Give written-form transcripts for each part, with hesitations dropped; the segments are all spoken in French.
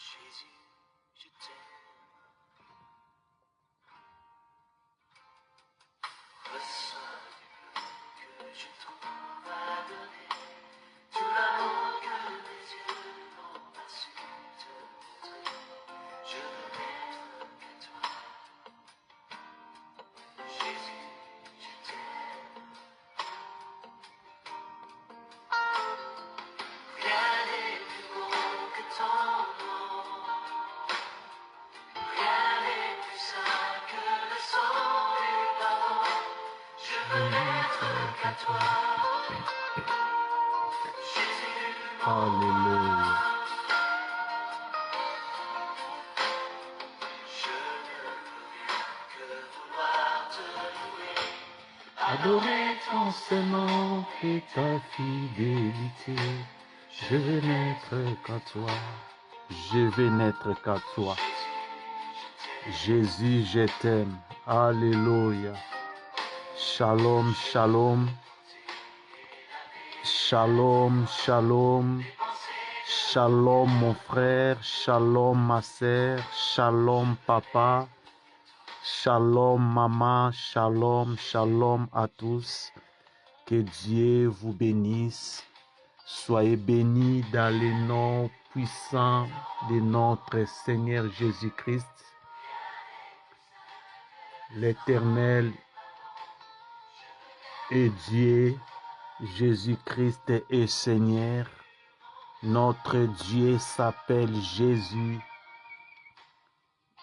Jésus, je t'aime. Reçois du peu que je trouve à donner, tout l'amour que mes yeux n'ont pas su te montrer. Je veux n'être qu'à toi. Jésus, je t'aime. Rien n'est plus beau que ton nom. Rien n'est plus sain que le sang du pardon. Je veux n'être qu'à toi. Jésus, Alléluia. je ne veux rien que vouloir te louer. Adorer ton Saint-Nom et ta fidélité. Je vais n'être qu'à toi. Je vais n'être qu'à toi. Jésus, je t'aime. Alléluia. Shalom, shalom. Shalom, shalom. Shalom mon frère, shalom ma sœur, shalom papa, shalom maman, shalom, shalom à tous. Que Dieu vous bénisse. Soyez bénis dans le nom puissant de notre Seigneur Jésus-Christ. L'Éternel est Dieu, Jésus-Christ est Seigneur. Notre Dieu s'appelle Jésus.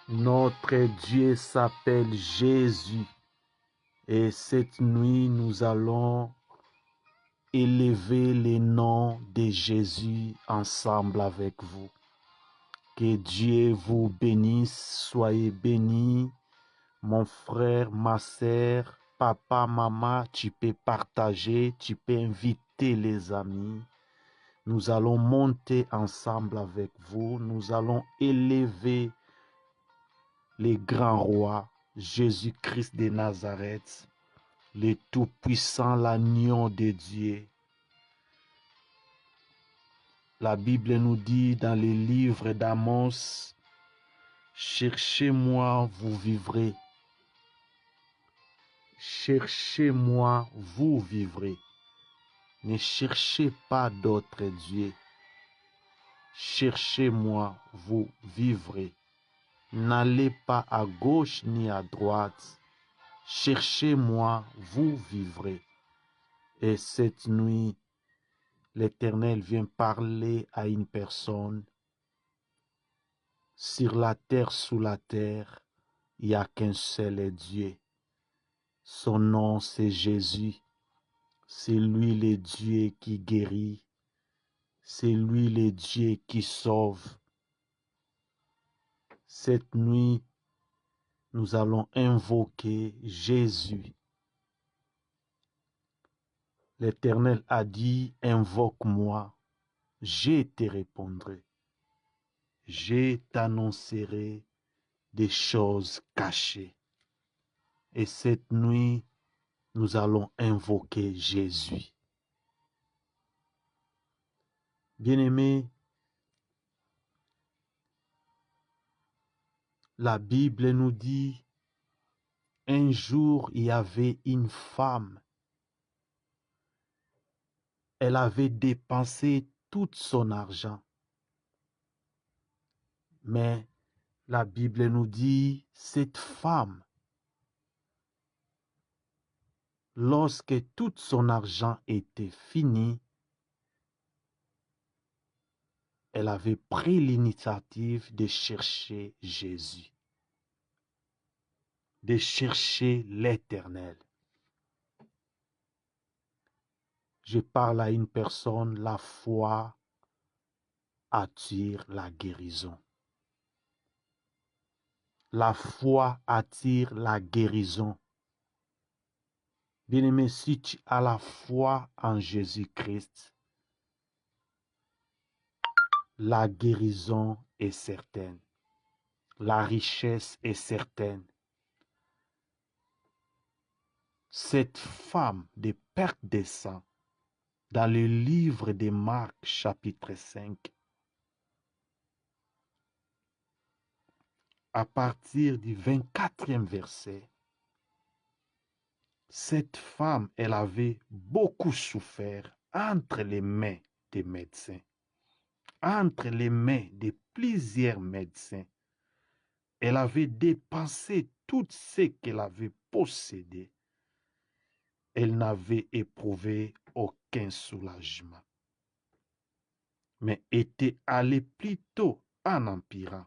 Notre Dieu s'appelle Jésus. Et cette nuit, nous allons élever le nom de Jésus ensemble avec vous. Que Dieu vous bénisse. Soyez bénis. Mon frère, ma sœur, papa, maman, tu peux partager, tu peux inviter les amis. Nous allons monter ensemble avec vous. Nous allons élever le grand roi, Jésus-Christ de Nazareth, le Tout-Puissant, l'agneau de Dieu. La Bible nous dit dans le livre d'Amos, « Cherchez-moi, vous vivrez. Cherchez-moi, vous vivrez. Ne cherchez pas d'autres dieux. Cherchez-moi, vous vivrez. N'allez pas à gauche ni à droite. Cherchez-moi, vous vivrez. » Et cette nuit, l'Éternel vient parler à une personne. Sur la terre, sous la terre, il n'y a qu'un seul Dieu. Son nom, c'est Jésus. C'est lui le Dieu qui guérit. C'est lui le Dieu qui sauve. Cette nuit, nous allons invoquer Jésus. L'Éternel a dit, invoque-moi, je te répondrai. Je t'annoncerai des choses cachées. Et cette nuit, nous allons invoquer Jésus. Bien-aimés, la Bible nous dit, un jour, il y avait une femme. Elle avait dépensé tout son argent. Mais la Bible nous dit, cette femme, lorsque tout son argent était fini, elle avait pris l'initiative de chercher Jésus, de chercher l'Éternel. Je parle à une personne, la foi attire la guérison. La foi attire la guérison. Bien-aimé, si tu as la foi en Jésus-Christ, la guérison est certaine. La richesse est certaine. Cette femme de perte de sang, dans le livre de Marc chapitre 5, à partir du 24e verset, cette femme, elle avait beaucoup souffert entre les mains des médecins, entre les mains de plusieurs médecins. Elle avait dépensé tout ce qu'elle avait possédé. Elle n'avait éprouvé aucun soulagement, mais était allée plutôt en empirant,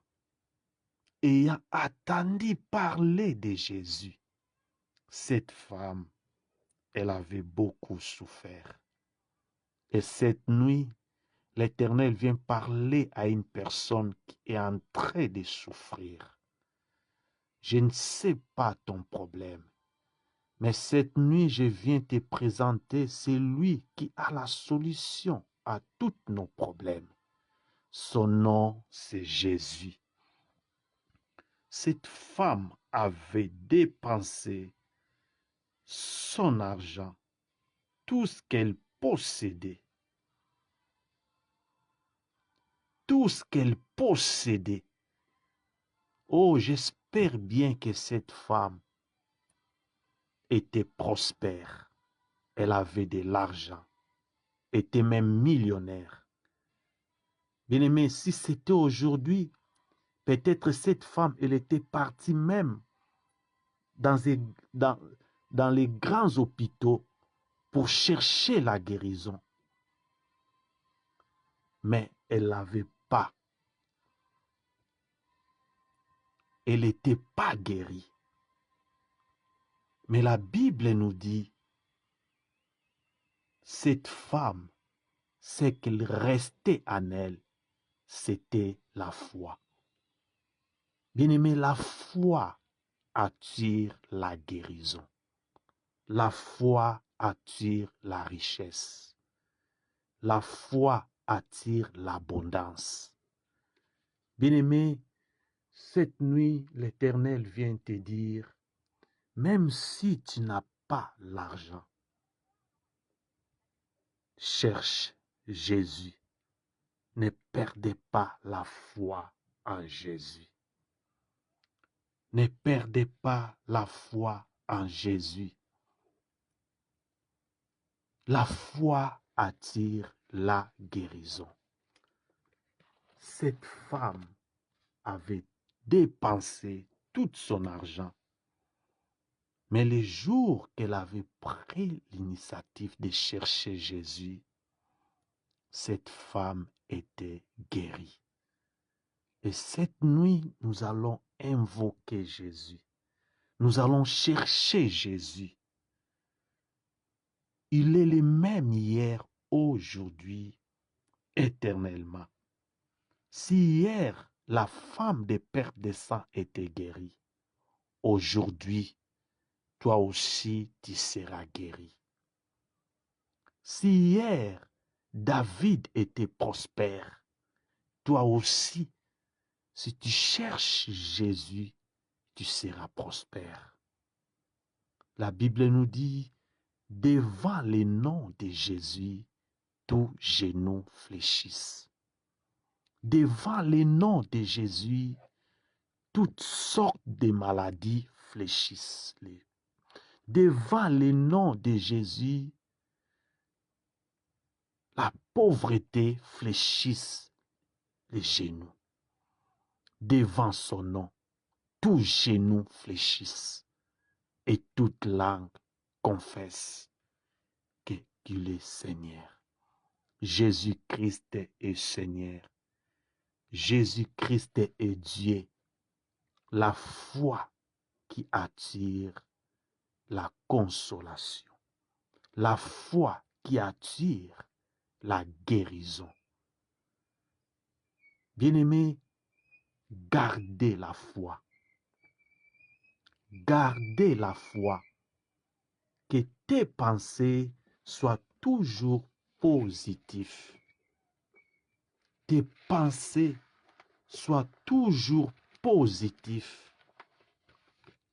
ayant attendu parler de Jésus. Cette femme, elle avait beaucoup souffert. Et cette nuit, l'Éternel vient parler à une personne qui est en train de souffrir. Je ne sais pas ton problème, mais cette nuit, je viens te présenter celui qui a la solution à tous nos problèmes. Son nom, c'est Jésus. Cette femme avait dépensé son argent, tout ce qu'elle possédait, tout ce qu'elle possédait. Oh, j'espère bien que cette femme était prospère. Elle avait de l'argent, était même millionnaire. Bien-aimé, si c'était aujourd'hui, peut-être cette femme, elle était partie même dans, dans les grands hôpitaux pour chercher la guérison. Mais elle n'avait pas. Elle n'était pas guérie. Mais la Bible nous dit, cette femme, ce qu'il restait en elle, c'était la foi. Bien-aimé, la foi attire la guérison. La foi attire la richesse. La foi attire l'abondance. Bien-aimé, cette nuit, l'Éternel vient te dire, même si tu n'as pas l'argent, cherche Jésus. Ne perdez pas la foi en Jésus. Ne perdez pas la foi en Jésus. La foi attire la guérison. Cette femme avait dépensé tout son argent. Mais le jour qu'elle avait pris l'initiative de chercher Jésus, cette femme était guérie. Et cette nuit, nous allons invoquer Jésus. Nous allons chercher Jésus. Il est le même hier, aujourd'hui, éternellement. Si hier, la femme des pertes de sang était guérie, aujourd'hui, toi aussi, tu seras guéri. Si hier, David était prospère, toi aussi, si tu cherches Jésus, tu seras prospère. La Bible nous dit, devant le nom de Jésus, tous genoux fléchissent. Devant le nom de Jésus, toutes sortes de maladies fléchissent. Devant le nom de Jésus, la pauvreté fléchisse les genoux. Devant son nom, tous genoux fléchissent et toute langue confesse qu'il est Seigneur. Jésus-Christ est Seigneur. Jésus-Christ est Dieu. La foi qui attire la consolation. La foi qui attire la guérison. Bien-aimés, gardez la foi. Gardez la foi. Que tes pensées soient toujours positives. Tes pensées soient toujours positives.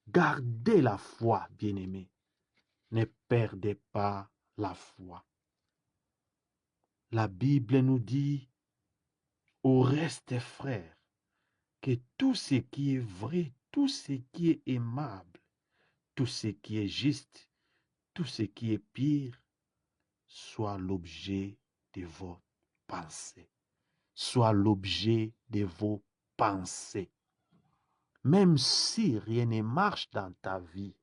Gardez la foi, bien-aimés. Ne perdez pas la foi. La Bible nous dit, au reste, frères, que tout ce qui est vrai, tout ce qui est aimable, tout ce qui est juste, tout ce qui est pire, soit l'objet de vos pensées, soit l'objet de vos pensées. Même si rien ne marche dans ta vie,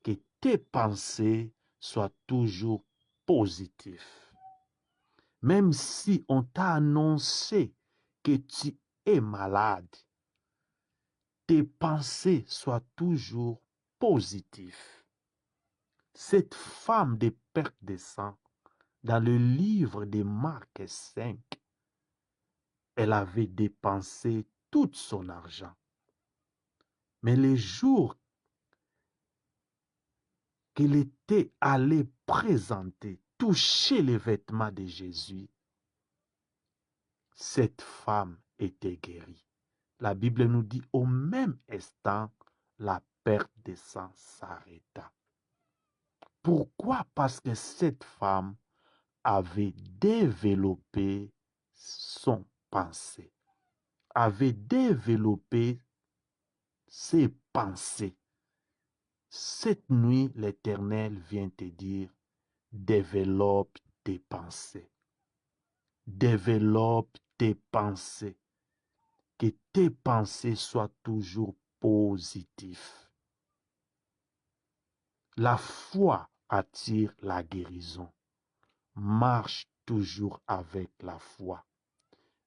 que tes pensées soient toujours positives. Même si on t'a annoncé que tu es malade, tes pensées soient toujours positives. Cette femme de perte de sang, dans le livre de Marc 5, elle avait dépensé tout son argent. Mais les jours qu'elle était allée présenter, toucher les vêtements de Jésus, cette femme était guérie. La Bible nous dit au même instant, la perte de sang s'arrêta. Pourquoi? Parce que cette femme avait développé son pensée, avait développé ses pensées. Cette nuit, l'Éternel vient te dire, développe tes pensées. Développe tes pensées. Que tes pensées soient toujours positives. La foi attire la guérison. Marche toujours avec la foi.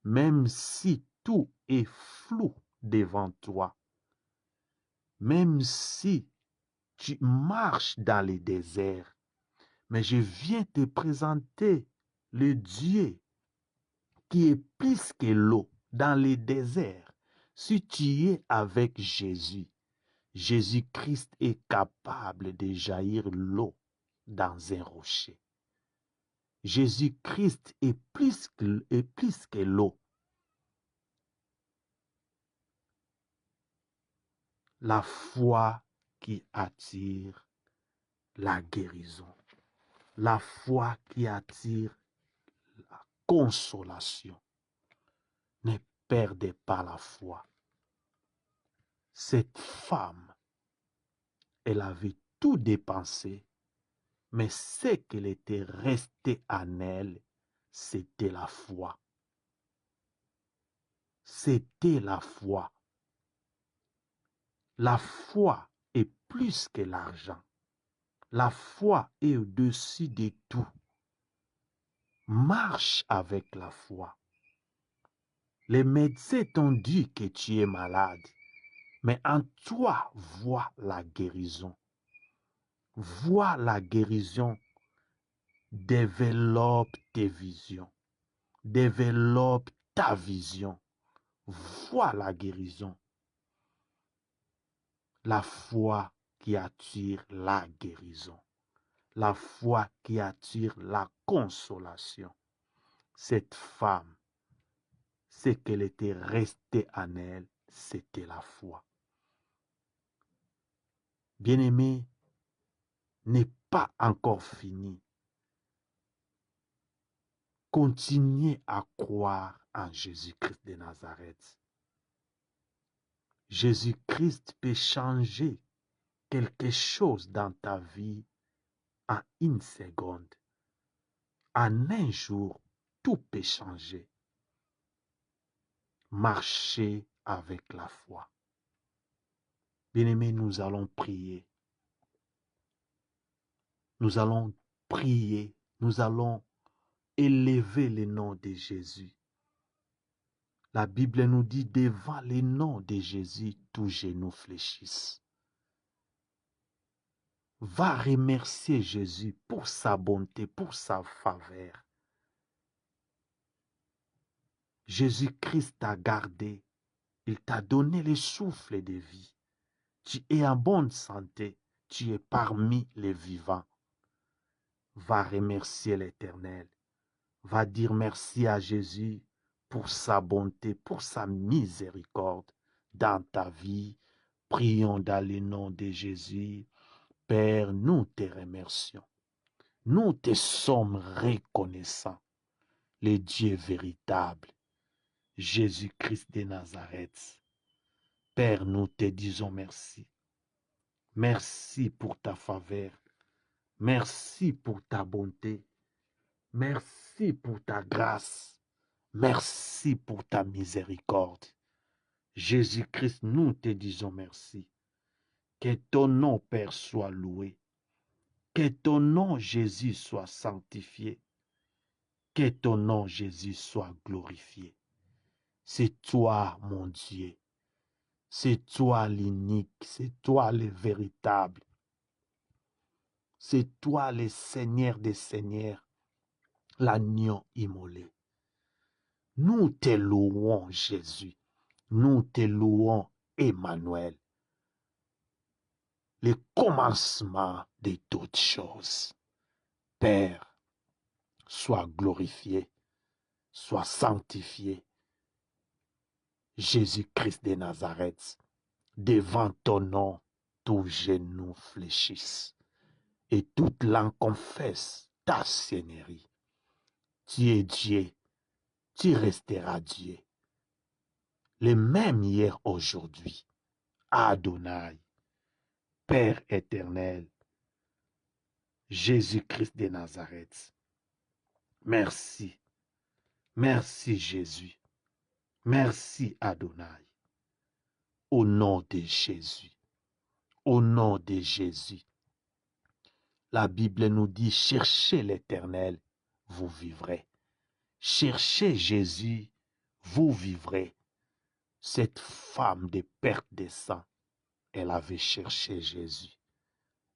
Même si tout est flou devant toi, même si tu marches dans les déserts, mais je viens te présenter le Dieu qui est plus que l'eau dans les déserts. Si tu es avec Jésus, Jésus-Christ est capable de jaillir l'eau dans un rocher. Jésus-Christ est plus que l'eau. La foi qui attire la guérison. La foi qui attire la consolation. Ne perdez pas la foi. Cette femme, elle avait tout dépensé, mais ce qu'elle était resté en elle, c'était la foi. C'était la foi. La foi est plus que l'argent. La foi est au-dessus de tout. Marche avec la foi. Les médecins t'ont dit que tu es malade, mais en toi, vois la guérison. Vois la guérison. Développe tes visions. Développe ta vision. Vois la guérison. La foi qui attire la guérison. La foi qui attire la consolation. Cette femme, ce qu'elle était restée en elle, c'était la foi. Bien-aimé, n'est pas encore fini. Continuez à croire en Jésus-Christ de Nazareth. Jésus-Christ peut changer quelque chose dans ta vie en une seconde. En un jour, tout peut changer. Marchez avec la foi. Bien-aimés, nous allons prier. Nous allons prier. Nous allons élever le nom de Jésus. La Bible nous dit, devant le nom de Jésus, tous genoux fléchissent. Va remercier Jésus pour sa bonté, pour sa faveur. Jésus-Christ t'a gardé. Il t'a donné le souffle de vie. Tu es en bonne santé. Tu es parmi les vivants. Va remercier l'Éternel. Va dire merci à Jésus pour sa bonté, pour sa miséricorde dans ta vie. Prions dans le nom de Jésus. Père, nous te remercions. Nous te sommes reconnaissants, le Dieu véritable. Jésus-Christ de Nazareth. Père, nous te disons merci. Merci pour ta faveur. Merci pour ta bonté. Merci pour ta grâce. Merci pour ta miséricorde. Jésus-Christ, nous te disons merci. Que ton nom, Père, soit loué. Que ton nom, Jésus, soit sanctifié. Que ton nom, Jésus, soit glorifié. C'est toi, mon Dieu. C'est toi l'unique. C'est toi le véritable. C'est toi le Seigneur des Seigneurs, l'agneau immolé. Nous te louons, Jésus. Nous te louons, Emmanuel. Le commencement de toutes choses. Père, sois glorifié, sois sanctifié. Jésus-Christ de Nazareth, devant ton nom, tous genoux fléchissent et toute langue confesse ta seigneurie. Tu es Dieu, tu resteras Dieu. Le même hier, aujourd'hui. Adonai, Père éternel, Jésus-Christ de Nazareth. Merci. Merci Jésus. Merci Adonai. Au nom de Jésus. Au nom de Jésus. La Bible nous dit, cherchez l'Éternel, vous vivrez. Cherchez Jésus, vous vivrez. Cette femme de perte de sang, elle avait cherché Jésus.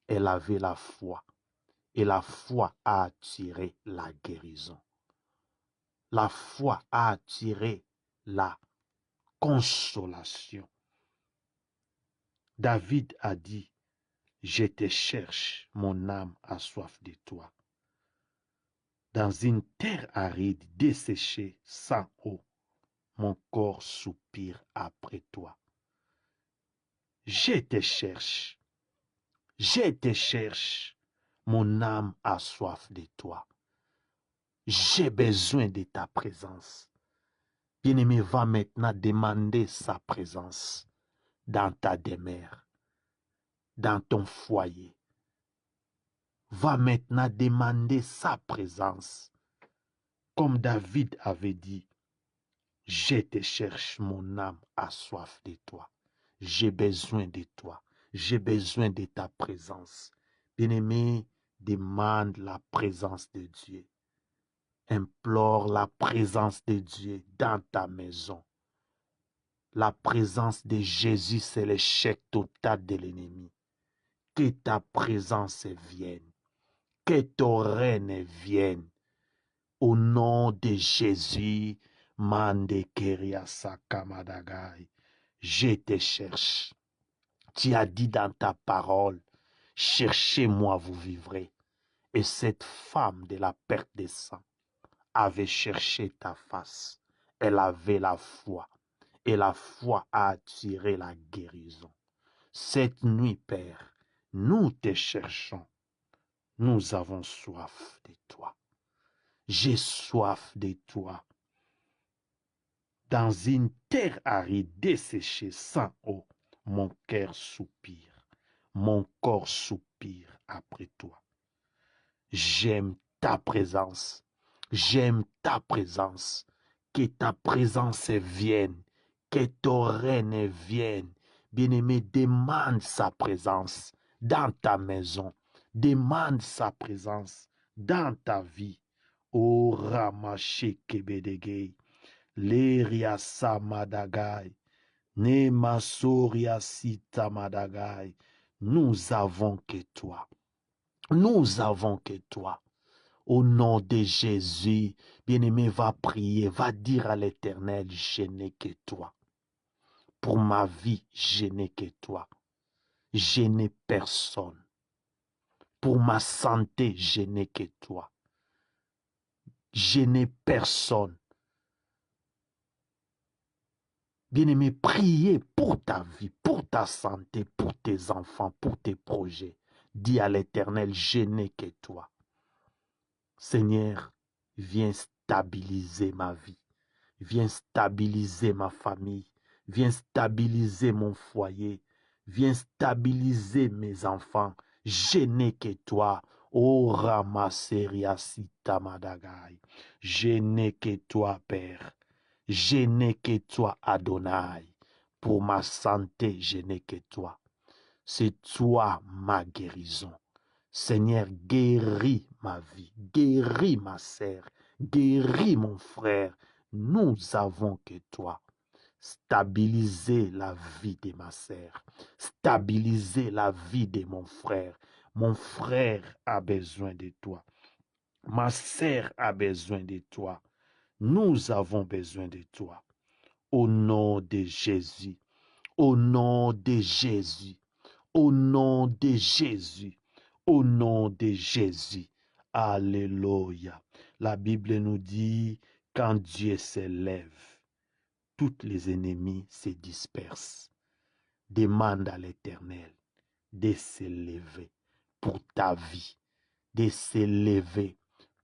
Elle avait la foi. Et la foi a attiré la guérison. La foi a attiré la consolation. David a dit, je te cherche, mon âme a soif de toi. Dans une terre aride, desséchée, sans eau, mon corps soupire après toi. Je te cherche, mon âme a soif de toi. J'ai besoin de ta présence. Bien-aimé, va maintenant demander sa présence dans ta demeure, dans ton foyer. Va maintenant demander sa présence. Comme David avait dit, je te cherche, mon âme a soif de toi. J'ai besoin de toi. J'ai besoin de ta présence. Bien-aimé, demande la présence de Dieu. Implore la présence de Dieu dans ta maison. La présence de Jésus, c'est l'échec total de l'ennemi. Que ta présence vienne. Que ton règne vienne. Au nom de Jésus, Mande Keria Sakamadagai, je te cherche. Tu as dit dans ta parole, cherchez-moi, vous vivrez. Et cette femme de la perte de sang avait cherché ta face. Elle avait la foi. Et la foi a attiré la guérison. Cette nuit, Père, nous te cherchons. Nous avons soif de toi. J'ai soif de toi. Dans une terre aride, desséchée, sans eau, mon cœur soupire. Mon corps soupire après toi. J'aime ta présence. J'aime ta présence. Que ta présence vienne. Que ton règne vienne. Bien-aimé, demande sa présence dans ta maison. Demande sa présence dans ta vie. O Ramache Kebedegei, Leria Samadagai, Nemasoria Sita Madagai. Nous avons que toi. Nous avons que toi. Au nom de Jésus, bien-aimé, va prier, va dire à l'Éternel, je n'ai que toi. Pour ma vie, je n'ai que toi. Je n'ai personne. Pour ma santé, je n'ai que toi. Je n'ai personne. Bien-aimé, priez pour ta vie, pour ta santé, pour tes enfants, pour tes projets. Dis à l'Éternel, je n'ai que toi. Seigneur, viens stabiliser ma vie. Viens stabiliser ma famille. Viens stabiliser mon foyer. Viens stabiliser mes enfants. Je n'ai que toi. Oh Ramaseria Sita Madagai. Je n'ai que toi, Père. Je n'ai que toi, Adonai. Pour ma santé, je n'ai que toi. C'est toi ma guérison. Seigneur, guéris ma vie, guéris ma sœur, guéris mon frère. Nous avons que toi. Stabiliser la vie de ma sœur, stabiliser la vie de mon frère. Mon frère a besoin de toi. Ma sœur a besoin de toi. Nous avons besoin de toi. Au nom de Jésus, au nom de Jésus, au nom de Jésus, au nom de Jésus. Alléluia. La Bible nous dit, quand Dieu s'élève, tous les ennemis se dispersent. Demande à l'Éternel de s'élever pour ta vie, de s'élever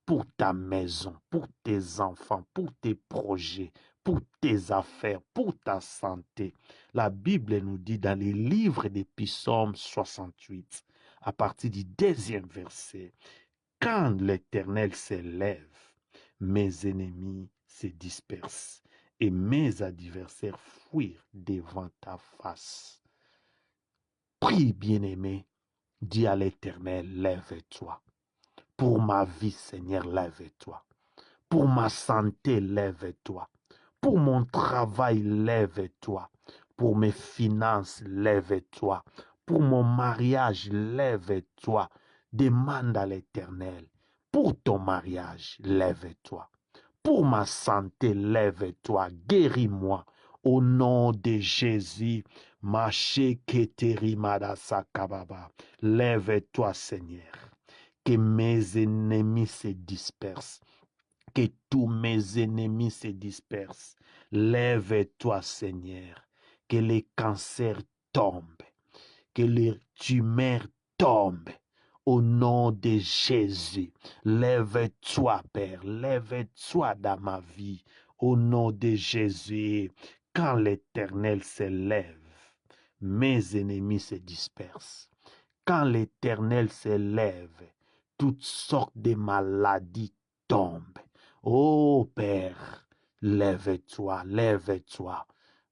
pour ta maison, pour tes enfants, pour tes projets, pour tes affaires, pour ta santé. La Bible nous dit dans les livres des psaumes 68, à partir du 2e verset, quand l'Éternel s'élève, mes ennemis se dispersent et mes adversaires fuient devant ta face. Prie, bien-aimé, dis à l'Éternel, lève-toi. Pour ma vie, Seigneur, lève-toi. Pour ma santé, lève-toi. Pour mon travail, lève-toi. Pour mes finances, lève-toi. Pour mon mariage, lève-toi. Demande à l'Éternel. Pour ton mariage, lève-toi. Pour ma santé, lève-toi. Guéris-moi. Au nom de Jésus, lève-toi, Seigneur. Que mes ennemis se dispersent. Que tous mes ennemis se dispersent. Lève-toi, Seigneur. Que les cancers tombent. Que les tumeurs tombent. Au nom de Jésus, lève-toi, Père. Lève-toi dans ma vie. Au nom de Jésus, quand l'Éternel s'élève, mes ennemis se dispersent. Quand l'Éternel s'élève, toutes sortes de maladies tombent. Oh Père, lève-toi, lève-toi.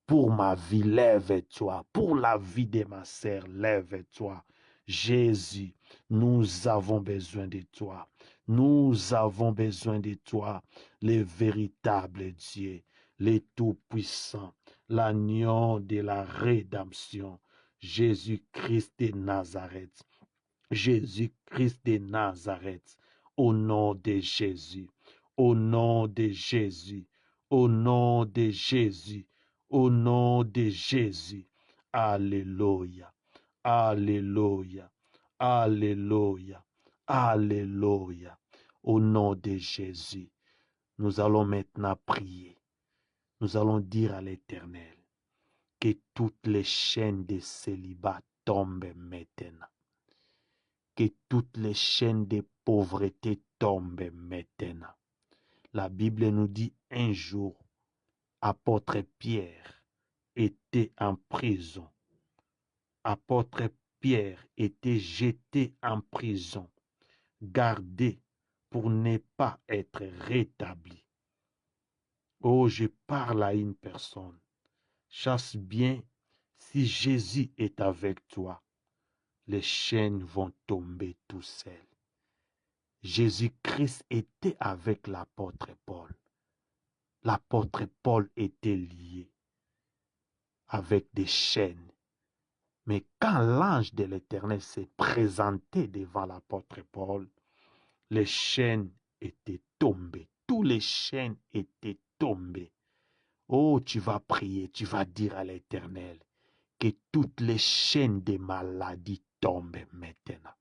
Pour ma vie, lève-toi. Pour la vie de ma sœur, lève-toi. Jésus, nous avons besoin de toi. Nous avons besoin de toi, le véritable Dieu, le Tout-Puissant, l'agneau de la rédemption, Jésus-Christ de Nazareth. Jésus-Christ de Nazareth, au nom de Jésus, au nom de Jésus, au nom de Jésus, au nom de Jésus. Alléluia, alléluia, alléluia, alléluia. Au nom de Jésus, nous allons maintenant prier. Nous allons dire à l'Éternel que toutes les chaînes de célibat tombent maintenant. Que toutes les chaînes de pauvreté tombent maintenant. La Bible nous dit un jour, apôtre Pierre était en prison. Apôtre Pierre était jeté en prison, gardé pour ne pas être rétabli. Oh, je parle à une personne. Chasse bien, si Jésus est avec toi, les chaînes vont tomber tout seuls. Jésus-Christ était avec l'apôtre Paul. L'apôtre Paul était lié avec des chaînes. Mais quand l'ange de l'Éternel s'est présenté devant l'apôtre Paul, les chaînes étaient tombées. Tous les chaînes étaient tombées. Oh, tu vas prier, tu vas dire à l'Éternel que toutes les chaînes des maladies tombent maintenant.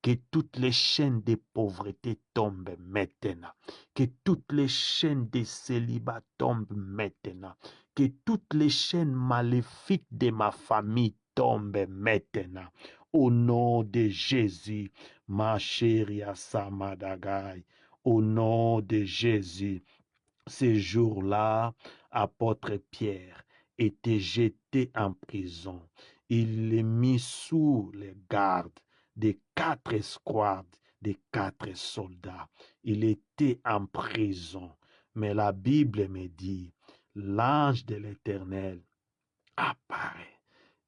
Que toutes les chaînes de pauvreté tombent maintenant. Que toutes les chaînes de célibat tombent maintenant. Que toutes les chaînes maléfiques de ma famille tombent maintenant. Au nom de Jésus, ma chérie Samadagai. Au nom de Jésus, Ces jours-là, apôtre Pierre était jeté en prison. Il est mis sous les gardes des 4 escouades, des 4 soldats. Il était en prison. Mais la Bible me dit, l'ange de l'Éternel apparaît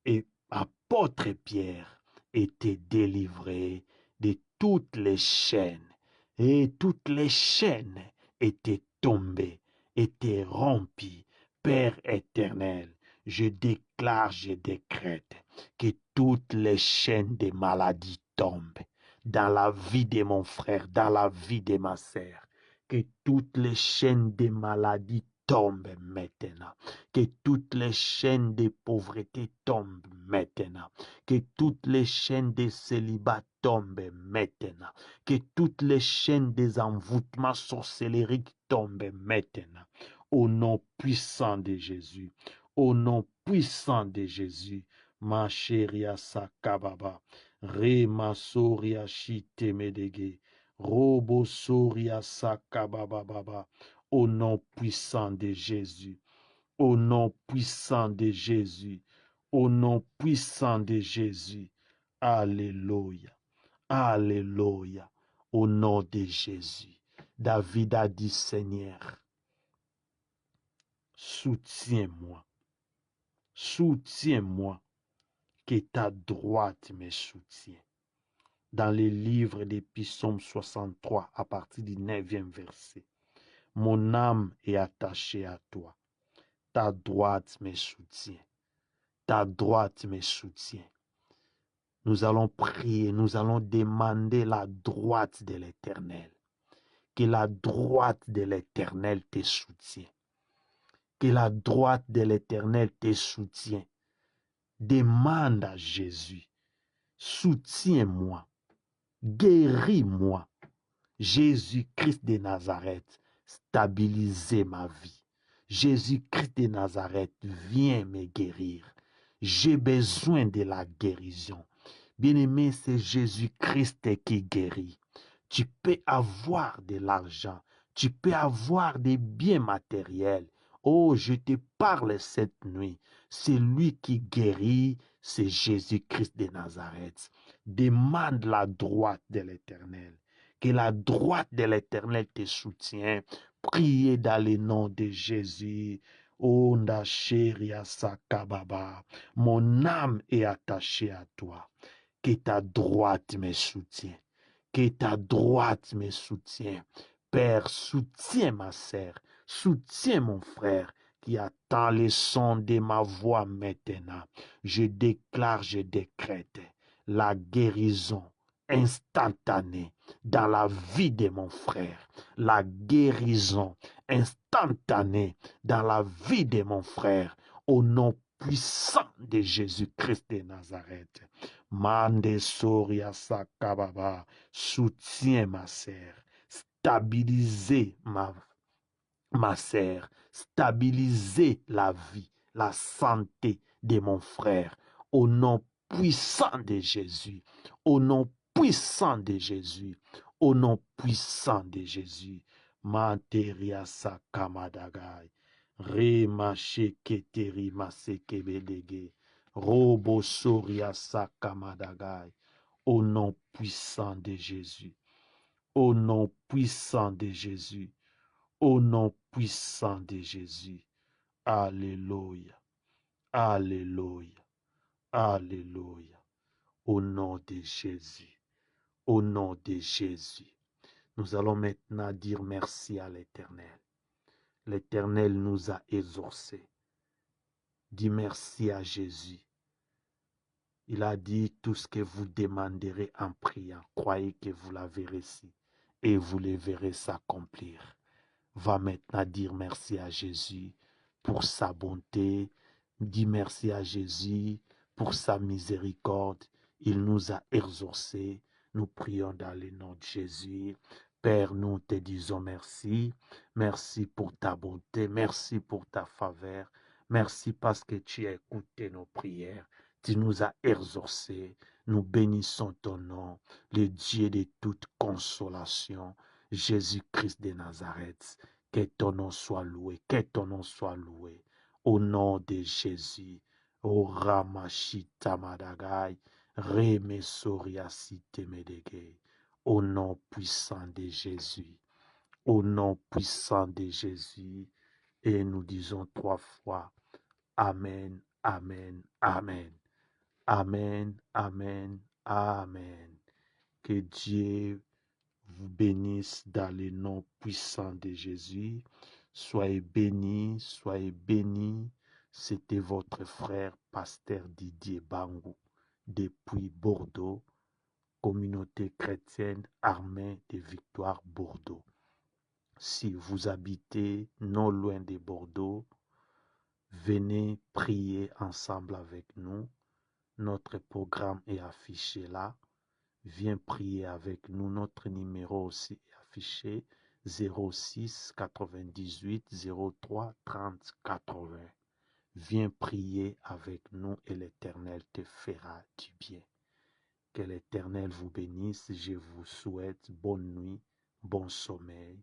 et apôtre Pierre était délivré de toutes les chaînes et toutes les chaînes étaient tombées, étaient rompues. Père éternel, je déclare, je décrète que toutes les chaînes des maladies tombent dans la vie de mon frère, dans la vie de ma sœur. Que toutes les chaînes des maladies tombent maintenant. Que toutes les chaînes de pauvreté tombent maintenant. Que toutes les chaînes de célibat tombent maintenant. Que toutes les chaînes des envoûtements sorcellériques tombent maintenant. Au nom puissant de Jésus. Au nom puissant de Jésus. Ma chéria sakababa. Re masoria shite medege. Robo soria sakababa baba. Au nom puissant de Jésus. Au nom puissant de Jésus. Au nom puissant de Jésus. Alléluia. Alléluia. Au nom de Jésus. David a dit, Seigneur, soutiens-moi. Soutiens-moi. Que ta droite me soutienne. Dans le livre des Psaumes 63, à partir du 9e verset. Mon âme est attachée à toi. Ta droite me soutient. Ta droite me soutient. Nous allons prier, nous allons demander la droite de l'Éternel. Que la droite de l'Éternel te soutienne. Que la droite de l'Éternel te soutienne. Demande à Jésus, soutiens-moi, guéris-moi. Jésus-Christ de Nazareth, stabilisez ma vie. Jésus-Christ de Nazareth, viens me guérir. J'ai besoin de la guérison. Bien-aimé, c'est Jésus-Christ qui guérit. Tu peux avoir de l'argent, tu peux avoir des biens matériels. Oh, je te parle cette nuit. C'est lui qui guérit, c'est Jésus-Christ de Nazareth. Demande la droite de l'Éternel. Que la droite de l'Éternel te soutienne. Priez dans le nom de Jésus. Oh, Ndacheria Sakababa. Mon âme est attachée à toi. Que ta droite me soutienne. Que ta droite me soutienne. Père, soutiens ma sœur. Soutiens mon frère qui attend le son de ma voix maintenant. Je déclare, je décrète la guérison instantanée dans la vie de mon frère. La guérison instantanée dans la vie de mon frère. Au nom puissant de Jésus-Christ de Nazareth. Mande Soria Sakababa. Soutiens ma sœur. Stabilisez ma sœur. Stabilisez la vie, la santé de mon frère. Au nom puissant de Jésus. Au nom puissant de Jésus. Au nom puissant de Jésus. Materia Sakamadagai. Rema Sheketeri Masekebedege. Robo Soria Sakamadagai. Au nom puissant de Jésus. Au nom puissant de Jésus. Au nom puissant de Jésus. Alléluia. Alléluia. Alléluia. Au nom de Jésus. Au nom de Jésus. Nous allons maintenant dire merci à l'Éternel. L'Éternel nous a exaucés. Dis merci à Jésus. Il a dit tout ce que vous demanderez en priant. Croyez que vous l'avez reçu et vous le verrez s'accomplir. Va maintenant dire merci à Jésus pour sa bonté. Dis merci à Jésus pour sa miséricorde. Il nous a exaucés. Nous prions dans le nom de Jésus. Père, nous te disons merci. Merci pour ta bonté. Merci pour ta faveur. Merci parce que tu as écouté nos prières. Tu nous as exaucés. Nous bénissons ton nom, le Dieu de toute consolation. Jésus-Christ de Nazareth. Que ton nom soit loué, que ton nom soit loué. Au nom de Jésus. O Ramashita Madagai, Reme Soriasite Medege. Au nom puissant de Jésus. Au nom puissant de Jésus. Et nous disons 3 fois. Amen, amen, amen. Amen, amen, amen. Que Dieu vous bénisse dans le nom puissant de Jésus. Soyez bénis, soyez bénis. C'était votre frère, pasteur Didier Bangou, depuis Bordeaux, communauté chrétienne armée de Victoire Bordeaux. Si vous habitez non loin de Bordeaux, venez prier ensemble avec nous. Notre programme est affiché là. Viens prier avec nous. Notre numéro aussi est affiché 06 98 03 30 80. Viens prier avec nous et l'Éternel te fera du bien. Que l'Éternel vous bénisse. Je vous souhaite bonne nuit, bon sommeil.